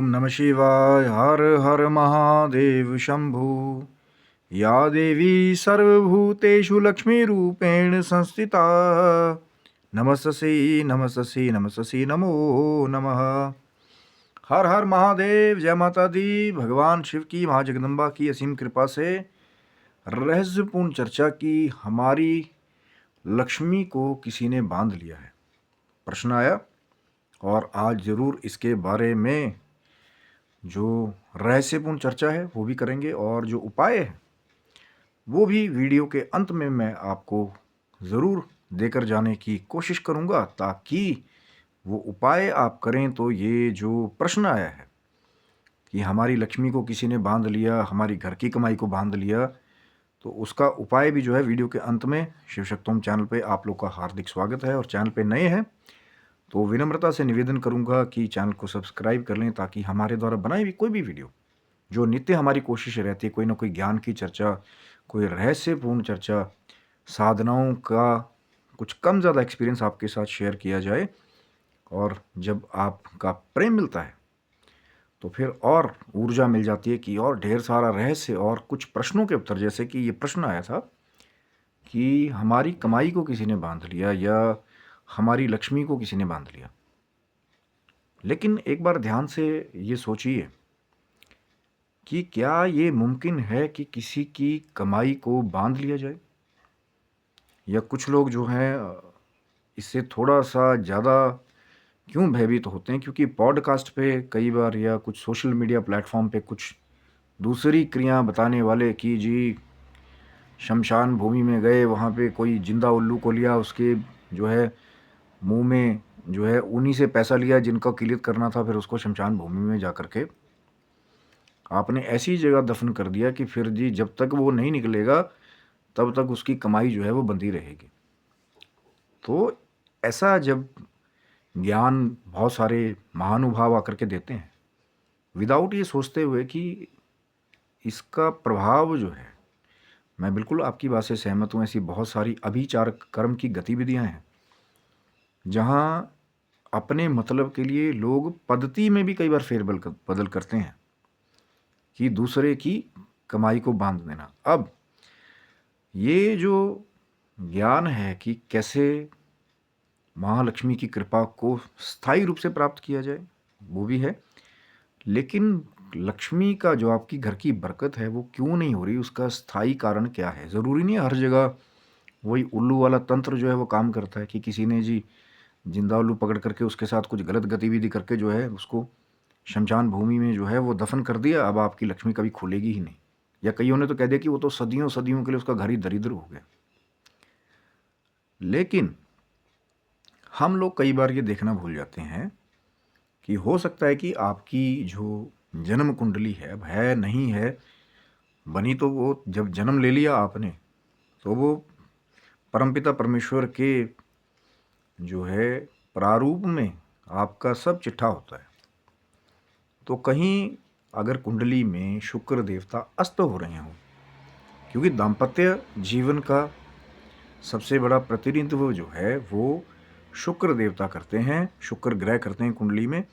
ओम नमः शिवाय। हर हर महादेव शंभु। या देवी सर्वभूतेषु लक्ष्मीरूपेण संस्थिता नमस्ते नमस्ते नमस्ते नमो नमः। हर हर महादेव। जय माता दी। भगवान शिव की, माँ जगदम्बा की असीम कृपा से रहस्यपूर्ण चर्चा की। हमारी लक्ष्मी को किसी ने बांध लिया है, प्रश्न आया, और आज जरूर इसके बारे में जो रहस्यपूर्ण चर्चा है वो भी करेंगे, और जो उपाय है वो भी वीडियो के अंत में मैं आपको ज़रूर देकर जाने की कोशिश करूंगा, ताकि वो उपाय आप करें तो ये जो प्रश्न आया है कि हमारी लक्ष्मी को किसी ने बांध लिया, हमारी घर की कमाई को बांध लिया, तो उसका उपाय भी जो है वीडियो के अंत में। शिव शक्तोम चैनल पे आप लोग का हार्दिक स्वागत है, और चैनल पे नए हैं तो विनम्रता से निवेदन करूंगा कि चैनल को सब्सक्राइब कर लें, ताकि हमारे द्वारा बनाई हुई कोई भी वीडियो, जो नित्य हमारी कोशिश रहती है, कोई ना कोई ज्ञान की चर्चा, कोई रहस्यपूर्ण चर्चा, साधनाओं का कुछ कम ज़्यादा एक्सपीरियंस आपके साथ शेयर किया जाए। और जब आपका प्रेम मिलता है तो फिर और ऊर्जा मिल जाती है कि और ढेर सारा रहस्य और कुछ प्रश्नों के उत्तर, जैसे कि ये प्रश्न आया था कि हमारी कमाई को किसी ने बांध लिया या हमारी लक्ष्मी को किसी ने बांध लिया। लेकिन एक बार ध्यान से ये सोचिए कि क्या ये मुमकिन है कि किसी की कमाई को बांध लिया जाए? या कुछ लोग जो हैं इससे थोड़ा सा ज़्यादा क्यों भयभीत होते हैं? क्योंकि पॉडकास्ट पे कई बार या कुछ सोशल मीडिया प्लेटफॉर्म पे कुछ दूसरी क्रिया बताने वाले कि जी शमशान भूमि में गए, वहाँ पे कोई जिंदा उल्लू को लिया, उसके जो है मुंह में जो है उन्हीं से पैसा लिया जिनका किलियत करना था, फिर उसको शमशान भूमि में जा कर के आपने ऐसी जगह दफन कर दिया कि फिर जी जब तक वो नहीं निकलेगा तब तक उसकी कमाई जो है वो बंधी रहेगी। तो ऐसा जब ज्ञान बहुत सारे महानुभाव आकर के देते हैं, विदाउट ये सोचते हुए कि इसका प्रभाव जो है, मैं बिल्कुल आपकी बात से सहमत हूँ, ऐसी बहुत सारी अभिचार कर्म की गतिविधियाँ हैं जहाँ अपने मतलब के लिए लोग पद्धति में भी कई बार बदल करते हैं कि दूसरे की कमाई को बांध देना। अब ये जो ज्ञान है कि कैसे महालक्ष्मी की कृपा को स्थायी रूप से प्राप्त किया जाए, वो भी है। लेकिन लक्ष्मी का जो आपकी घर की बरकत है वो क्यों नहीं हो रही, उसका स्थायी कारण क्या है? ज़रूरी नहीं है हर जगह वही उल्लू वाला तंत्र जो है वो काम करता है कि किसी ने जी जिंदा उल्लू पकड़ करके उसके साथ कुछ गलत गतिविधि करके जो है उसको शमशान भूमि में जो है वो दफन कर दिया, अब आपकी लक्ष्मी कभी खुलेगी ही नहीं। या कईयों ने तो कह दिया कि वो तो सदियों सदियों के लिए उसका घर ही दरिद्र हो गया। लेकिन हम लोग कई बार ये देखना भूल जाते हैं कि हो सकता है कि आपकी जो जन्म कुंडली है, अब है नहीं है बनी, तो वो जब जन्म ले लिया आपने तो वो परमपिता परमेश्वर के जो है प्रारूप में आपका सब चिट्ठा होता है। तो कहीं अगर कुंडली में शुक्र देवता अस्त हो रहे हों, क्योंकि दाम्पत्य जीवन का सबसे बड़ा प्रतिनिधित्व जो है वो शुक्र देवता करते हैं, शुक्र ग्रह करते हैं कुंडली में।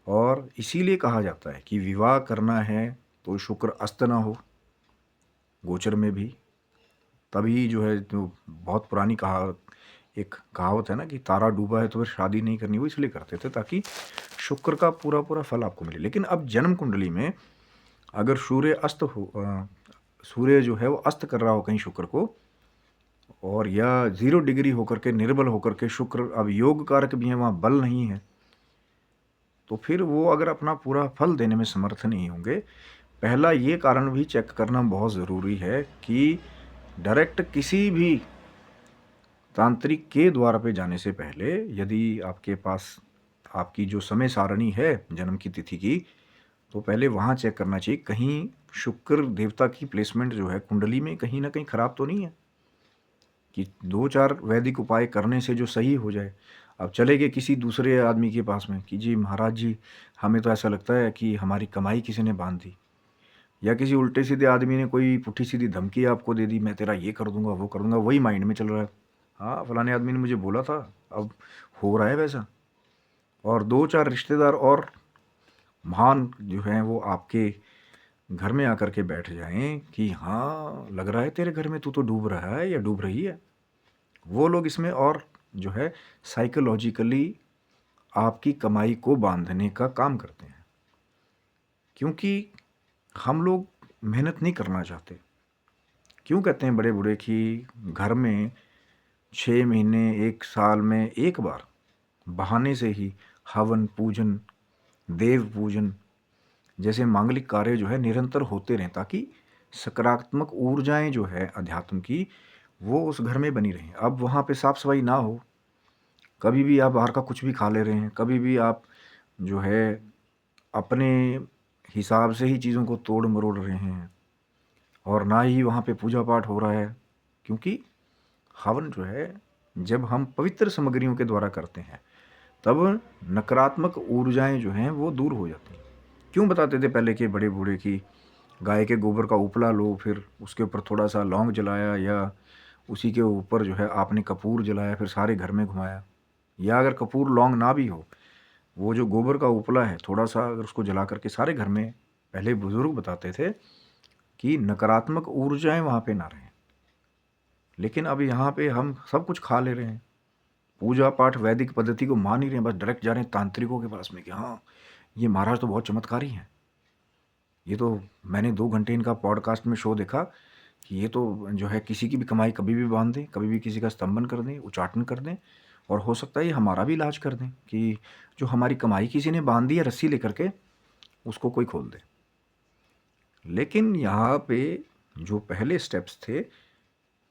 और इसीलिए कहा जाता है कि विवाह करना है तो शुक्र अस्त ना हो गोचर में भी, तभी जो है जो बहुत पुरानी एक कहावत है ना कि तारा डूबा है तो फिर शादी नहीं करनी, वो इसलिए करते थे ताकि शुक्र का पूरा पूरा फल आपको मिले। लेकिन अब जन्म कुंडली में अगर सूर्य जो है वो अस्त कर रहा हो कहीं शुक्र को, और या 0 डिग्री होकर के निर्बल होकर के शुक्र अब योग कारक भी है, वहाँ बल नहीं है, तो फिर वो अगर अपना पूरा फल देने में समर्थ नहीं होंगे। पहला ये कारण भी चेक करना बहुत ज़रूरी है कि डायरेक्ट किसी भी तांत्रिक के द्वार पे जाने से पहले यदि आपके पास आपकी जो समय सारणी है जन्म की तिथि की, तो पहले वहाँ चेक करना चाहिए कहीं शुक्र देवता की प्लेसमेंट जो है कुंडली में कहीं ना कहीं ख़राब तो नहीं है, कि 2-4 वैदिक उपाय करने से जो सही हो जाए। अब चले गए किसी दूसरे आदमी के पास में कि जी महाराज जी हमें तो ऐसा लगता है कि हमारी कमाई किसी ने बांध दी, या किसी उल्टे सीधे आदमी ने कोई पुट्ठी सीधी धमकी आपको दे दी, मैं तेरा ये कर दूंगा वो कर दूंगा, वही माइंड में चल रहा है, हाँ फलाने आदमी ने मुझे बोला था, अब हो रहा है वैसा। और 2-4 रिश्तेदार और महान जो हैं वो आपके घर में आकर के बैठ जाएं कि हाँ लग रहा है तेरे घर में तू तो डूब रहा है या डूब रही है, वो लोग इसमें और जो है साइकोलॉजिकली आपकी कमाई को बांधने का काम करते हैं। क्योंकि हम लोग मेहनत नहीं करना चाहते। क्यों कहते हैं बड़े बूढ़े कि घर में 6 महीने 1 साल में एक बार बहाने से ही हवन पूजन देव पूजन जैसे मांगलिक कार्य जो है निरंतर होते रहें, ताकि सकारात्मक ऊर्जाएं जो है अध्यात्म की वो उस घर में बनी रहें। अब वहाँ पे साफ सफाई ना हो, कभी भी आप बाहर का कुछ भी खा ले रहे हैं, कभी भी आप जो है अपने हिसाब से ही चीज़ों को तोड़ मरोड़ रहे हैं, और ना ही वहाँ पे पूजा पाठ हो रहा है। क्योंकि हवन जो है जब हम पवित्र सामग्रियों के द्वारा करते हैं तब नकारात्मक ऊर्जाएं जो हैं वो दूर हो जाती हैं। क्यों बताते थे पहले के बड़े बूढ़े कि गाय के गोबर का उपला लो, फिर उसके ऊपर थोड़ा सा लौंग जलाया, या उसी के ऊपर जो है आपने कपूर जलाया, फिर सारे घर में घुमाया। या अगर कपूर लौंग ना भी हो, वो जो गोबर का उपला है थोड़ा सा अगर उसको जला करके सारे घर में, पहले बुजुर्ग बताते थे कि नकारात्मक ऊर्जाएं वहाँ पे ना रहें। लेकिन अब यहाँ पे हम सब कुछ खा ले रहे हैं, पूजा पाठ वैदिक पद्धति को मान ही रहे हैं, बस डायरेक्ट जा रहे हैं तांत्रिकों के पास में कि हाँ ये महाराज तो बहुत चमत्कारी हैं। ये तो मैंने 2 घंटे इनका पॉडकास्ट में शो देखा कि ये तो जो है किसी की भी कमाई कभी भी बांध दें, कभी भी किसी का स्तंभन कर दें, उच्चाटन कर दें, और हो सकता है ये हमारा भी इलाज कर दें कि जो हमारी कमाई किसी ने बांध दी है रस्सी लेकर के, उसको कोई खोल दे। लेकिन यहाँ पे जो पहले स्टेप्स थे,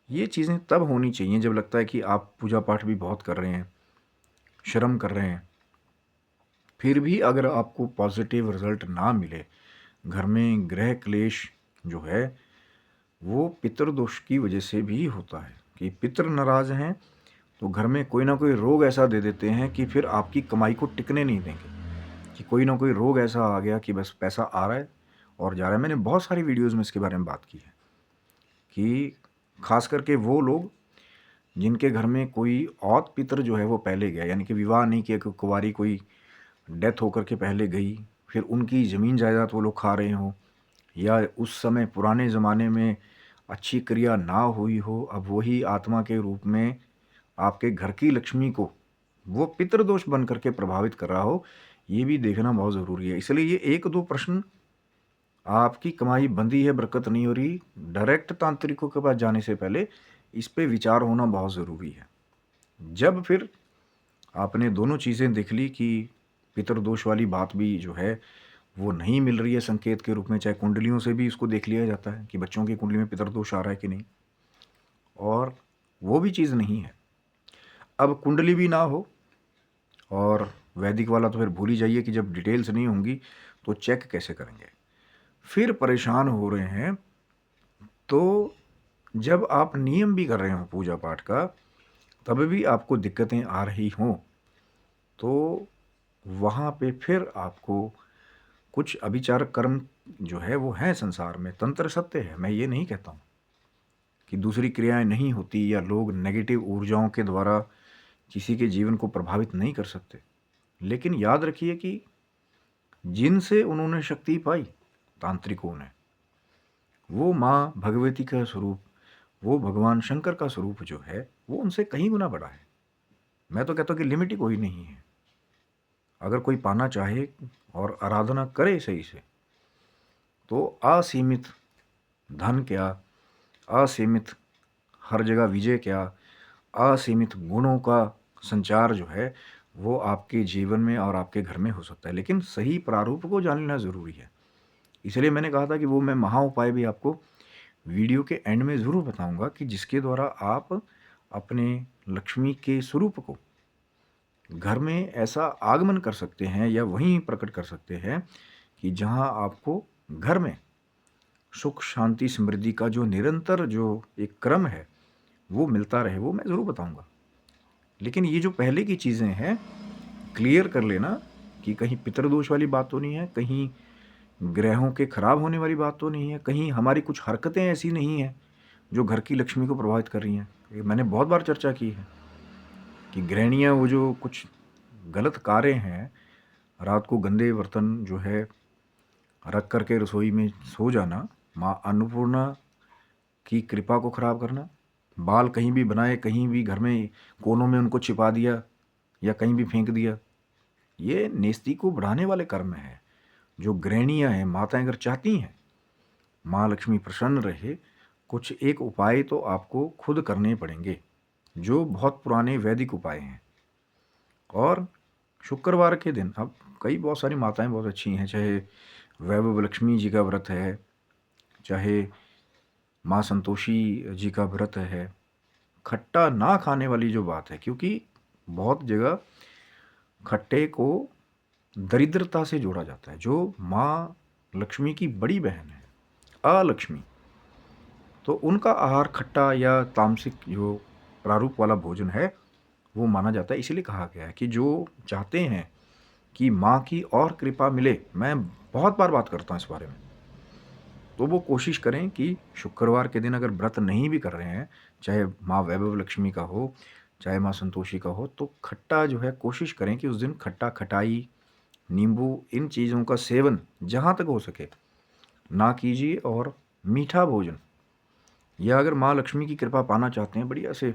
ये चीज़ें तब होनी चाहिए जब लगता है कि आप पूजा पाठ भी बहुत कर रहे हैं, श्रम कर रहे हैं, फिर भी अगर आपको पॉजिटिव रिजल्ट ना मिले, घर में ग्रह क्लेश जो है वो पितृदोष की वजह से भी होता है कि पितृ नाराज हैं तो घर में कोई ना कोई रोग ऐसा दे देते हैं कि फिर आपकी कमाई को टिकने नहीं देंगे, कि कोई ना कोई रोग ऐसा आ गया कि बस पैसा आ रहा है और जा रहा है। मैंने बहुत सारी वीडियोज़ में इसके बारे में बात की है कि खास करके वो लोग जिनके घर में कोई औत पितर जो है वो पहले गया, यानी कि विवाह नहीं किया, कि कुंवारी कोई डेथ होकर के पहले गई, फिर उनकी ज़मीन जायदाद वो लोग खा रहे हों, या उस समय पुराने ज़माने में अच्छी क्रिया ना हुई हो, अब वही आत्मा के रूप में आपके घर की लक्ष्मी को वो पितृदोष बन करके प्रभावित कर रहा हो, ये भी देखना बहुत ज़रूरी है। इसलिए ये 1-2 प्रश्न, आपकी कमाई बंदी है, बरकत नहीं हो रही, डायरेक्ट तांत्रिकों के पास जाने से पहले इस पे विचार होना बहुत ज़रूरी है। जब फिर आपने दोनों चीज़ें देख ली कि पितृदोष वाली बात भी जो है वो नहीं मिल रही है संकेत के रूप में, चाहे कुंडलियों से भी इसको देख लिया जाता है कि बच्चों की कुंडली में पितृदोष आ रहा है कि नहीं, और वो भी चीज़ नहीं है। अब कुंडली भी ना हो, और वैदिक वाला तो फिर भूल ही जाइए कि जब डिटेल्स नहीं होंगी तो चेक कैसे करेंगे, फिर परेशान हो रहे हैं। तो जब आप नियम भी कर रहे हो पूजा पाठ का, तब भी आपको दिक्कतें आ रही हों, तो वहाँ पे फिर आपको कुछ अभिचार कर्म जो है वो हैं संसार में, तंत्र सत्य है। मैं ये नहीं कहता हूँ कि दूसरी क्रियाएं नहीं होती, या लोग नेगेटिव ऊर्जाओं के द्वारा किसी के जीवन को प्रभावित नहीं कर सकते। लेकिन याद रखिए कि जिनसे उन्होंने शक्ति पाई तांत्रिकों ने, वो माँ भगवती का स्वरूप, वो भगवान शंकर का स्वरूप जो है वो उनसे कहीं गुना बड़ा है। मैं तो कहता हूँ कि लिमिट ही कोई नहीं है। अगर कोई पाना चाहे और आराधना करे सही से, तो असीमित धन क्या, असीमित हर जगह विजय क्या, असीमित गुणों का संचार जो है वो आपके जीवन में और आपके घर में हो सकता है। लेकिन सही प्रारूप को जान लेना ज़रूरी है। इसलिए मैंने कहा था कि वो मैं महा उपाय भी आपको वीडियो के एंड में ज़रूर बताऊंगा, कि जिसके द्वारा आप अपने लक्ष्मी के स्वरूप को घर में ऐसा आगमन कर सकते हैं या वहीं प्रकट कर सकते हैं कि जहां आपको घर में सुख शांति समृद्धि का जो निरंतर जो एक क्रम है वो मिलता रहे, वो मैं ज़रूर बताऊंगा। लेकिन ये जो पहले की चीज़ें हैं क्लियर कर लेना कि कहीं पितृदोष वाली बात तो नहीं है, कहीं ग्रहों के खराब होने वाली बात तो नहीं है, कहीं हमारी कुछ हरकतें ऐसी नहीं हैं जो घर की लक्ष्मी को प्रभावित कर रही हैं। ये मैंने बहुत बार चर्चा की है कि गृहिणियाँ वो जो कुछ गलत कार्य हैं रात को गंदे बर्तन जो है रख करके रसोई में सो जाना, माँ अन्नपूर्णा की कृपा को खराब करना, बाल कहीं भी बनाए, कहीं भी घर में कोनों में उनको छिपा दिया या कहीं भी फेंक दिया, ये नेस्ती को बढ़ाने वाले कर्म है। जो गृहिणियाँ हैं, माताएं अगर चाहती हैं माँ लक्ष्मी प्रसन्न रहे, कुछ एक उपाय तो आपको खुद करने पड़ेंगे, जो बहुत पुराने वैदिक उपाय हैं। और शुक्रवार के दिन अब कई बहुत सारी माताएं बहुत अच्छी हैं, चाहे वैभव लक्ष्मी जी का व्रत है, चाहे माँ संतोषी जी का व्रत है, खट्टा ना खाने वाली जो बात है, क्योंकि बहुत जगह खट्टे को दरिद्रता से जोड़ा जाता है। जो माँ लक्ष्मी की बड़ी बहन है अलक्ष्मी, तो उनका आहार खट्टा या तामसिक जो प्रारूप वाला भोजन है वो माना जाता है। इसीलिए कहा गया है कि जो चाहते हैं कि माँ की और कृपा मिले, मैं बहुत बार बात करता हूँ इस बारे में, तो वो कोशिश करें कि शुक्रवार के दिन अगर व्रत नहीं भी कर रहे हैं, चाहे माँ वैभव लक्ष्मी का हो, चाहे माँ संतोषी का हो, तो खट्टा जो है कोशिश करें कि उस दिन खट्टा, खटाई, नींबू, इन चीज़ों का सेवन जहाँ तक हो सके ना कीजिए। और मीठा भोजन, या अगर माँ लक्ष्मी की कृपा पाना चाहते हैं, बढ़िया से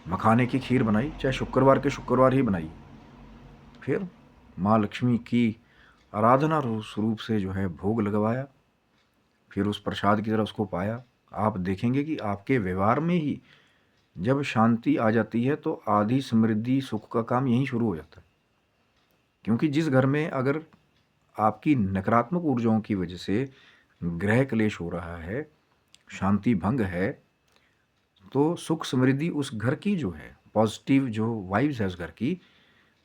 मखाने की खीर बनाई, चाहे शुक्रवार के शुक्रवार ही बनाइए, फिर माँ लक्ष्मी की आराधना स्वरूप से जो है भोग लगवाया, फिर उस प्रसाद की तरह उसको पाया। आप देखेंगे कि आपके व्यवहार में ही जब शांति आ जाती है तो आधी समृद्धि सुख का काम यहीं शुरू हो जाता है। क्योंकि जिस घर में अगर आपकी नकारात्मक ऊर्जाओं की वजह से ग्रह क्लेश हो रहा है, शांति भंग है, तो सुख समृद्धि उस घर की जो है पॉजिटिव जो वाइब्स है उस घर की,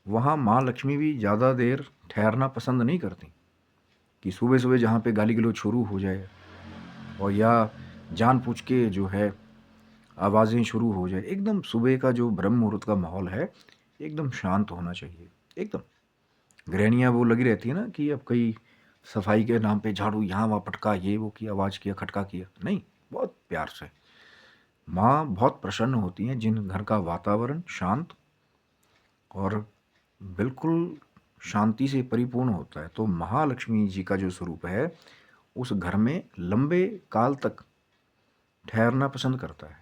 वहाँ माँ लक्ष्मी भी ज़्यादा देर ठहरना पसंद नहीं करती। कि सुबह सुबह जहाँ पे गाली गलौज शुरू हो जाए और या जानबूझ के जो है आवाज़ें शुरू हो जाए, एकदम सुबह का जो ब्रह्म मुहूर्त का माहौल है एकदम शांत होना चाहिए। एकदम गृहणियाँ वो लगी रहती है ना कि अब कई सफाई के नाम पे झाड़ू यहाँ वहाँ पटका, ये वो किया, आवाज़ किया, खटका किया, नहीं, बहुत प्यार से। माँ बहुत प्रसन्न होती हैं जिन घर का वातावरण शांत और बिल्कुल शांति से परिपूर्ण होता है। तो महालक्ष्मी जी का जो स्वरूप है उस घर में लंबे काल तक ठहरना पसंद करता है।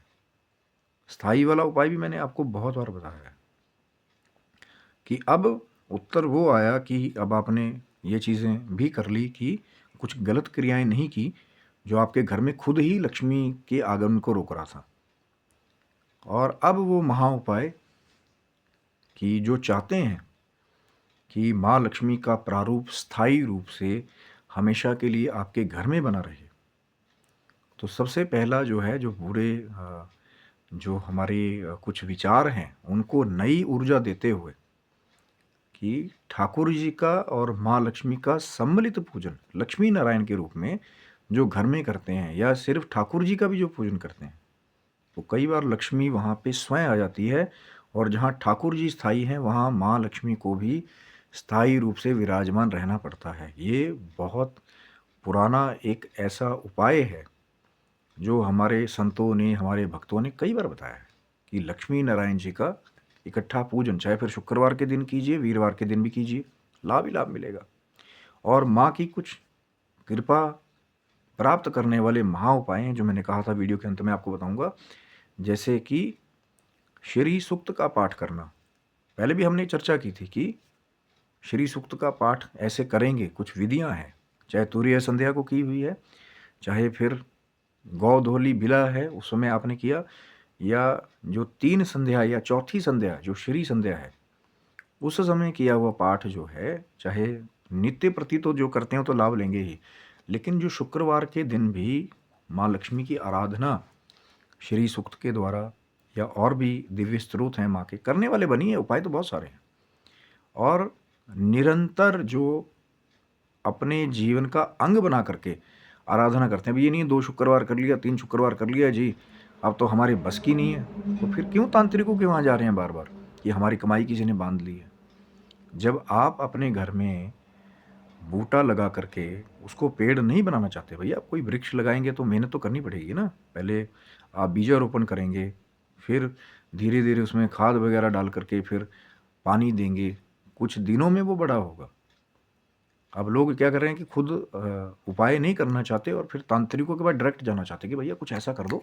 स्थाई वाला उपाय भी मैंने आपको बहुत बार बताया है कि अब उत्तर वो आया कि अब आपने ये चीज़ें भी कर ली कि कुछ गलत क्रियाएं नहीं की जो आपके घर में खुद ही लक्ष्मी के आगमन को रोक रहा था। और अब वो महा उपाय कि जो चाहते हैं कि माँ लक्ष्मी का प्रारूप स्थायी रूप से हमेशा के लिए आपके घर में बना रहे, तो सबसे पहला जो है जो बुरे जो हमारे कुछ विचार हैं उनको नई ऊर्जा देते हुए कि ठाकुर जी का और माँ लक्ष्मी का सम्मिलित पूजन लक्ष्मी नारायण के रूप में जो घर में करते हैं, या सिर्फ ठाकुर जी का भी जो पूजन करते हैं, तो कई बार लक्ष्मी वहाँ पे स्वयं आ जाती है। और जहाँ ठाकुर जी स्थायी हैं वहाँ माँ लक्ष्मी को भी स्थायी रूप से विराजमान रहना पड़ता है। ये बहुत पुराना एक ऐसा उपाय है जो हमारे संतों ने, हमारे भक्तों ने कई बार बताया है कि लक्ष्मी नारायण जी का इकट्ठा पूजन, चाहे फिर शुक्रवार के दिन कीजिए, वीरवार के दिन भी कीजिए, लाभ ही लाभ मिलेगा। और माँ की कुछ कृपा प्राप्त करने वाले महा उपाय हैं जो मैंने कहा था वीडियो के अंत में आपको बताऊंगा। जैसे कि श्री सूक्त का पाठ करना, पहले भी हमने चर्चा की थी कि श्री सूक्त का पाठ ऐसे करेंगे, कुछ विधियां हैं, चाहे तुरीय संध्या को की हुई है, चाहे फिर गौधोली बिला है उस समय आपने किया, या जो 3 संध्या या चौथी संध्या जो श्री संध्या है उस समय किया हुआ पाठ जो है, चाहे नित्य प्रति तो जो करते हैं तो लाभ लेंगे ही, लेकिन जो शुक्रवार के दिन भी माँ लक्ष्मी की आराधना श्री सूक्त के द्वारा या और भी दिव्य स्रोत हैं माँ के, करने वाले बनी है, उपाय तो बहुत सारे हैं। और निरंतर जो अपने जीवन का अंग बना करके आराधना करते हैं, अब ये नहीं 2 शुक्रवार कर लिया, 3 शुक्रवार कर लिया जी, अब तो हमारी बस की नहीं है, तो फिर क्यों तांत्रिकों के वहाँ जा रहे हैं बार बार कि हमारी कमाई किसी ने बांध ली है। जब आप अपने घर में बूटा लगा करके उसको पेड़ नहीं बनाना चाहते, भैया आप कोई वृक्ष लगाएंगे तो मेहनत तो करनी पड़ेगी ना। पहले आप बीजारोपण करेंगे, फिर धीरे धीरे उसमें खाद वगैरह डाल करके फिर पानी देंगे, कुछ दिनों में वो बड़ा होगा। अब लोग क्या कर रहे हैं कि खुद उपाय नहीं करना चाहते और फिर तांत्रिकों के पास डायरेक्ट जाना चाहते कि भैया कुछ ऐसा कर दो,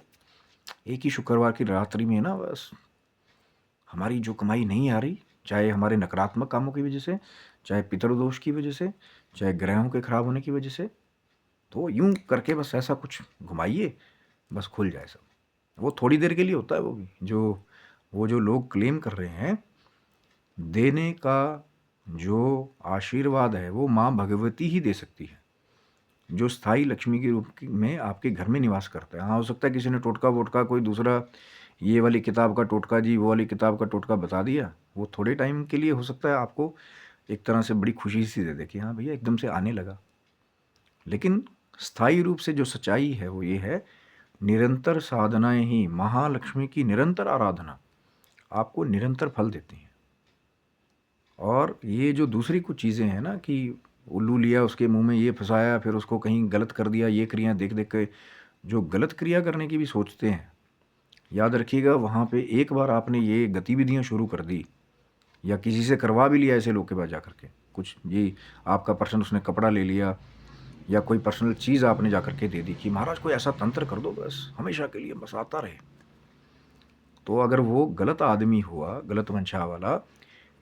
एक ही शुक्रवार की रात्रि में ना बस हमारी जो कमाई नहीं आ रही, चाहे हमारे नकारात्मक कामों की वजह से, चाहे पितृदोष की वजह से, चाहे ग्रहों के खराब होने की वजह से, तो यूं करके बस ऐसा कुछ घुमाइए, बस खुल जाए सब। वो थोड़ी देर के लिए होता है, वो भी जो लोग क्लेम कर रहे हैं, देने का जो आशीर्वाद है वो माँ भगवती ही दे सकती है, जो स्थायी लक्ष्मी के रूप में आपके घर में निवास करता है। हाँ, हो सकता है किसी ने टोटका वोटका कोई दूसरा ये वाली किताब का टोटका जी, वो वाली किताब का टोटका बता दिया, वो थोड़े टाइम के लिए हो सकता है आपको एक तरह से बड़ी खुशी सी दे दे कि हाँ भैया एकदम से आने लगा। लेकिन स्थायी रूप से जो सच्चाई है वो ये है, निरंतर साधनाएं ही, महालक्ष्मी की निरंतर आराधना आपको निरंतर फल देती हैं। और ये जो दूसरी कुछ चीज़ें हैं ना कि उल्लू लिया उसके मुंह में ये फंसाया, फिर उसको कहीं गलत कर दिया, ये क्रिया देख देख के जो गलत क्रिया करने की भी सोचते हैं, याद रखिएगा वहाँ पे एक बार आपने ये गतिविधियाँ शुरू कर दी या किसी से करवा भी लिया ऐसे लोग के पास जा करके, कुछ ये आपका पर्सन उसने कपड़ा ले लिया या कोई पर्सनल चीज़ आपने जा करके दे दी कि महाराज कोई ऐसा तंत्र कर दो बस हमेशा के लिए बस आता रहे, तो अगर वो गलत आदमी हुआ, गलत वंशा वाला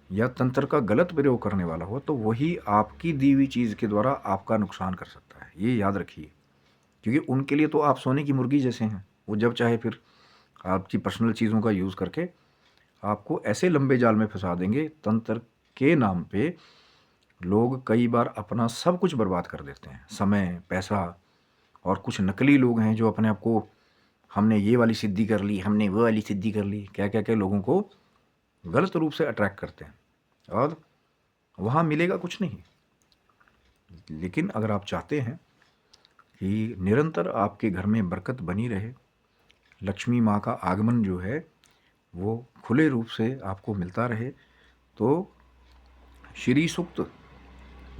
या तंत्र का गलत प्रयोग करने वाला हो, तो वही आपकी दी हुई चीज़ के द्वारा आपका नुकसान कर सकता है, ये याद रखिए। क्योंकि उनके लिए तो आप सोने की मुर्गी जैसे हैं, वो जब चाहे फिर आपकी पर्सनल चीज़ों का यूज़ करके आपको ऐसे लंबे जाल में फंसा देंगे। तंत्र के नाम पे लोग कई बार अपना सब कुछ बर्बाद कर देते हैं, समय, पैसा। और कुछ नकली लोग हैं जो अपने आप को हमने ये वाली सिद्धि कर ली, हमने वो वाली सिद्धि कर ली, क्या क्या क्या लोगों को गलत रूप से अट्रैक्ट करते हैं और वहाँ मिलेगा कुछ नहीं। लेकिन अगर आप चाहते हैं कि निरंतर आपके घर में बरकत बनी रहे, लक्ष्मी माँ का आगमन जो है वो खुले रूप से आपको मिलता रहे, तो श्री सूक्त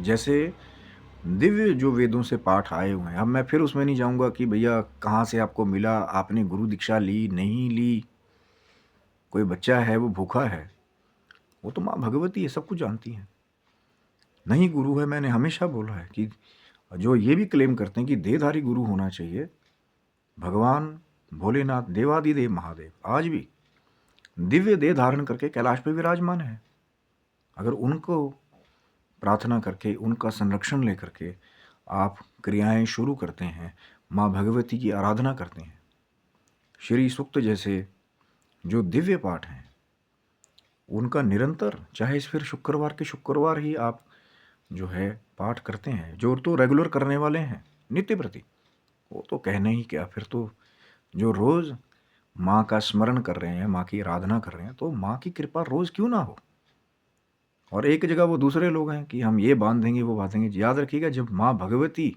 जैसे दिव्य जो वेदों से पाठ आए हुए हैं, अब मैं फिर उसमें नहीं जाऊंगा कि भैया कहाँ से आपको मिला, आपने गुरु दीक्षा ली नहीं ली, कोई बच्चा है वो भूखा है, वो तो माँ भगवती है, सब कुछ जानती हैं। नहीं गुरु है, मैंने हमेशा बोला है कि जो ये भी क्लेम करते हैं कि देहधारी गुरु होना चाहिए, भगवान भोलेनाथ देवादिदेव महादेव आज भी दिव्य देह धारण करके कैलाश पे विराजमान है। अगर उनको प्रार्थना करके, उनका संरक्षण लेकर के आप क्रियाएं शुरू करते हैं, माँ भगवती की आराधना करते हैं, श्री सूक्त जैसे जो दिव्य पाठ हैं उनका निरंतर, चाहे फिर शुक्रवार के शुक्रवार ही आप जो है पाठ करते हैं, जो तो रेगुलर करने वाले हैं नित्य प्रति, वो तो कहने ही क्या, फिर तो जो रोज़ माँ का स्मरण कर रहे हैं, माँ की आराधना कर रहे हैं, तो माँ की कृपा रोज़ क्यों ना हो। और एक जगह वो दूसरे लोग हैं कि हम ये बांध देंगे वो बांध देंगे। याद रखिएगा जब माँ भगवती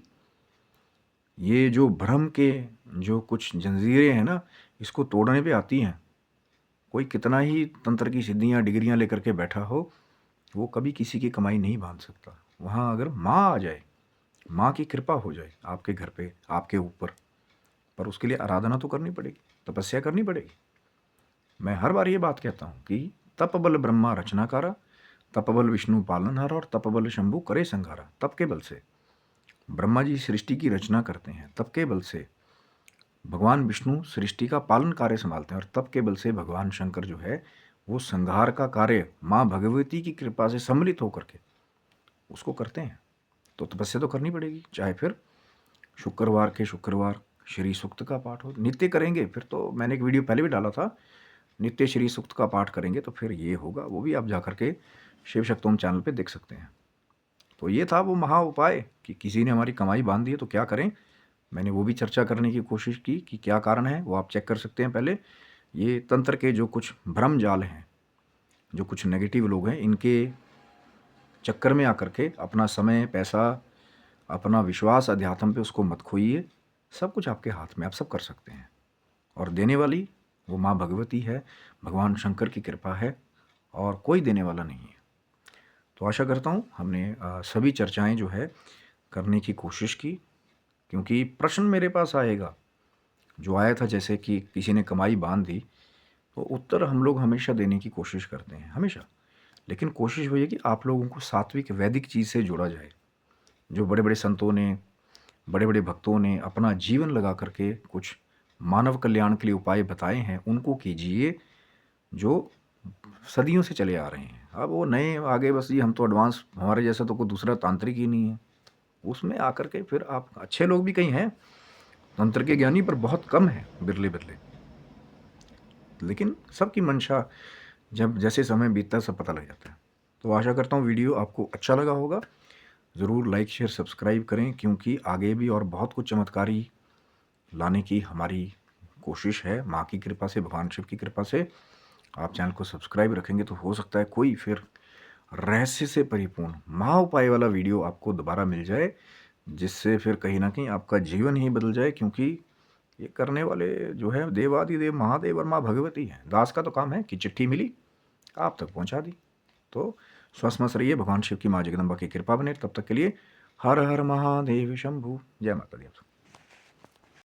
ये जो भ्रम के जो कुछ जंजीरें हैं ना, इसको तोड़ने पे आती हैं, कोई कितना ही तंत्र की सिद्धियाँ डिग्रियाँ लेकर के बैठा हो, वो कभी किसी की कमाई नहीं बांध सकता। वहाँ अगर माँ आ जाए, माँ की कृपा हो जाए आपके घर पे, आपके ऊपर, पर उसके लिए आराधना तो करनी पड़ेगी, तपस्या करनी पड़ेगी। मैं हर बार ये बात कहता हूँ कि तप बल ब्रह्मा रचनाकारा, तप बल विष्णु पालनहारा और तप बल शंभु करे संहारा। तप के बल से ब्रह्मा जी सृष्टि की रचना करते हैं, तप के बल से भगवान विष्णु सृष्टि का पालन कार्य संभालते हैं, और तप के बल से भगवान शंकर जो है वो संहार का कार्य माँ भगवती की कृपा से सम्मिलित होकर के उसको करते हैं। तो तपस्या तो करनी पड़ेगी, चाहे फिर शुक्रवार के शुक्रवार श्री सूक्त का पाठ हो, नित्य करेंगे फिर तो, मैंने एक वीडियो पहले भी डाला था, नित्य श्री सूक्त का पाठ करेंगे तो फिर ये होगा, वो भी आप जा करके शिव शक्तोम चैनल पे देख सकते हैं। तो ये था वो महा उपाय कि किसी ने हमारी कमाई बांध दी है तो क्या करें, मैंने वो भी चर्चा करने की कोशिश की कि क्या कारण है, वो आप चेक कर सकते हैं पहले। ये तंत्र के जो कुछ भ्रम जाल हैं, जो कुछ नेगेटिव लोग हैं, इनके चक्कर में आकर के अपना समय, पैसा, अपना विश्वास अध्यात्म पे उसको मत खोइए। सब कुछ आपके हाथ में, आप सब कर सकते हैं। और देने वाली वो माँ भगवती है, भगवान शंकर की कृपा है, और कोई देने वाला नहीं है। तो आशा करता हूँ हमने सभी चर्चाएं जो है करने की कोशिश की, क्योंकि प्रश्न मेरे पास आएगा जो आया था, जैसे कि किसी ने कमाई बांध दी, तो उत्तर हम लोग हमेशा देने की कोशिश करते हैं, हमेशा। लेकिन कोशिश वही है कि आप लोगों को सात्विक वैदिक चीज़ से जोड़ा जाए, जो बड़े बड़े संतों ने, बड़े बड़े भक्तों ने अपना जीवन लगा करके कुछ मानव कल्याण के लिए उपाय बताए हैं, उनको कीजिए जो सदियों से चले आ रहे हैं। अब वो नए आगे बस ये हम तो एडवांस, हमारे जैसा तो कोई दूसरा तांत्रिक ही नहीं है, उसमें आकर के फिर आप, अच्छे लोग भी कहीं हैं तंत्र के ज्ञानी, पर बहुत कम है, बिरले बिरले। लेकिन सबकी मंशा जब जैसे समय बीतता है सब पता लग जाता है। तो आशा करता हूँ वीडियो आपको अच्छा लगा होगा। ज़रूर लाइक शेयर सब्सक्राइब करें, क्योंकि आगे भी और बहुत कुछ चमत्कारी लाने की हमारी कोशिश है, माँ की कृपा से, भगवान शिव की कृपा से। आप चैनल को सब्सक्राइब रखेंगे तो हो सकता है कोई फिर रहस्य से परिपूर्ण महा उपाय वाला वीडियो आपको दोबारा मिल जाए, जिससे फिर कहीं ना कहीं आपका जीवन ही बदल जाए। क्योंकि ये करने वाले जो है देवादिदेव महादेव और माँ भगवती हैं। दास का तो काम है कि चिट्ठी मिली आप तक पहुंचा दी। तो स्वस्थ मस्त रहिए, भगवान शिव की माँ जगदम्बा की कृपा बने। तब तक के लिए हर हर महादेव शंभु। जय माता दी।